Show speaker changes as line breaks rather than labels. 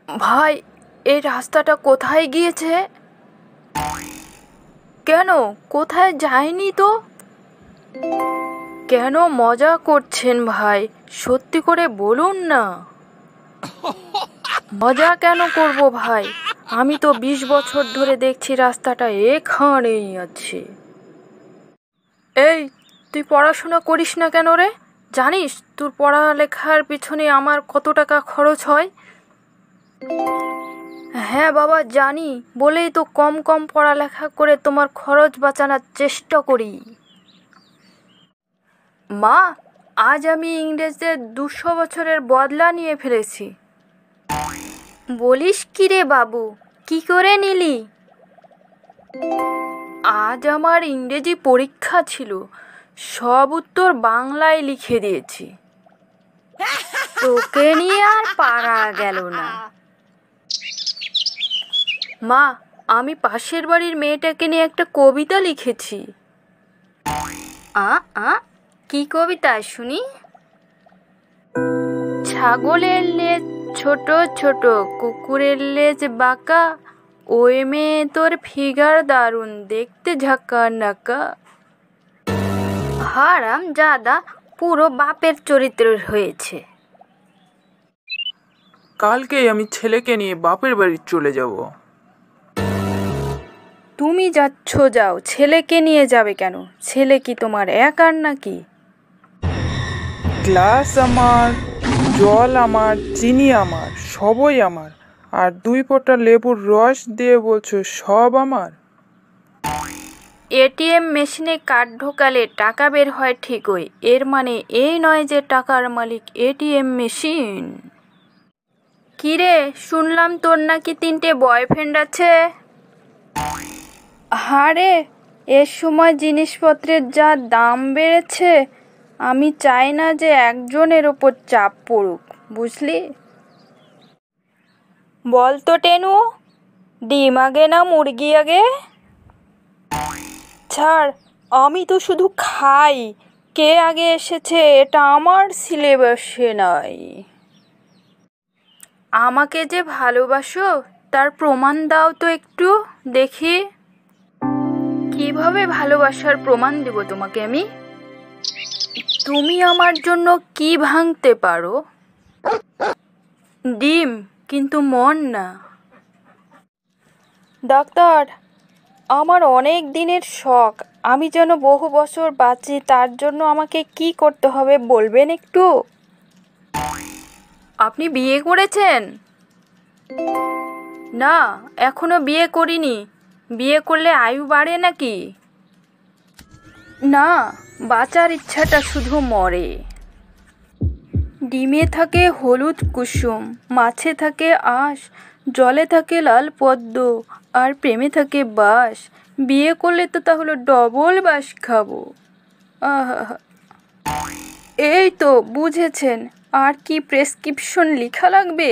ভাই, এই রাস্তাটা কোথায় গিয়েছে? কেন, কোথায় যায়নি তো? কেন মজা করছেন ভাই? সত্যি করে বলুন না। মজা কেন করব ভাই? আমি তো 20 বছর ধরে দেখছি রাস্তাটা এখানেই আছে। এই, তুই পড়াশোনা করিস না কেন রে? জানিস তোর পড়ালেখার পিছনে আমার কত টাকা খরচ হয়? হ্যাঁ বাবা, জানি বলেই তো কম কম পড়ালেখা করে তোমার খরচ বাঁচানোর চেষ্টা করি। মা, আজ আমি ইংরেজদের 200 বছরের বদলা নিয়ে ফেলেছি। বলিস কি রে বাবু, কি করে নিলি? আজ আমার ইংরেজি পরীক্ষা ছিল, সব উত্তর বাংলায় লিখে দিয়েছি। তোকে নিয়ে আর পারা গেল না। মা, আমি পাশের বাড়ির মেয়েটাকে নিয়ে একটা কবিতা লিখেছি। কি কবিতা শুনি? ছাগলের লেজ ছোট ছোট, কুকুরের লেজ বাঁকা, ওই মেয়ে তোর ফিগার দারুণ, দেখতে ঝাঁকা নাকা। হারাম জাদা, পুরো বাপের চরিত্রের হয়েছে।
কালকেই আমি ছেলেকে নিয়ে বাপের বাড়ি চলে যাব।
তুমি যাচ্ছ যাও, ছেলেকে নিয়ে যাবে কেন? ছেলে কি তোমার একার নাকি?
গ্লাস আমার, জল আমার, চিনি আমার, সবই আমার। আর 2 ফোঁটা লেবুর রস দিয়ে বলছো সব আমার?
এটিএম মেশিনে কার্ড ঢোকালে টাকা বের হয় ঠিকই, এর মানে এই নয় যে টাকার মালিক এটিএম মেশিন। কিরে, শুনলাম তোর নাকি 3টে বয়ফ্রেন্ড আছে? আরে, এর সময় জিনিসপত্রের যা দাম বেড়েছে, আমি চাই না যে একজনের ওপর চাপ পড়ুক, বুঝলি? বল তো টেনু, ডিম আগে না মুরগি আগে? ছাড়, আমি তো শুধু খাই, কে আগে এসেছে এটা আমার সিলেবাসে নাই। আমাকে যে ভালোবাসো তার প্রমাণ দাও তো একটু দেখি। কিভাবে ভালোবাসার প্রমাণ দেব তোমাকে আমি? তুমি আমার জন্য কি ভাঙতে পারো? ডিম, কিন্তু মন না। ডাক্তার, আমার অনেক দিনের শখ, আমি যেন বহু বছর বাঁচি, তার জন্য আমাকে কি করতে হবে বলবেন একটু? আপনি বিয়ে করেছেন? না, এখনো বিয়ে করিনি। বিয়ে করলে আয়ু বাড়ে নাকি? না, বাঁচার ইচ্ছাটা শুধু মরে। ডিমে থাকে হলুদ কুসুম, মাছে থাকে আঁশ, জলে থাকে লাল পদ্ম, আর প্রেমে থাকে বাঁশ। বিয়ে করলে তো তাহলে ডবল বাঁশ খাবো। আহা, এই তো বুঝেছেন। আর কি প্রেসক্রিপশন লেখা লাগবে?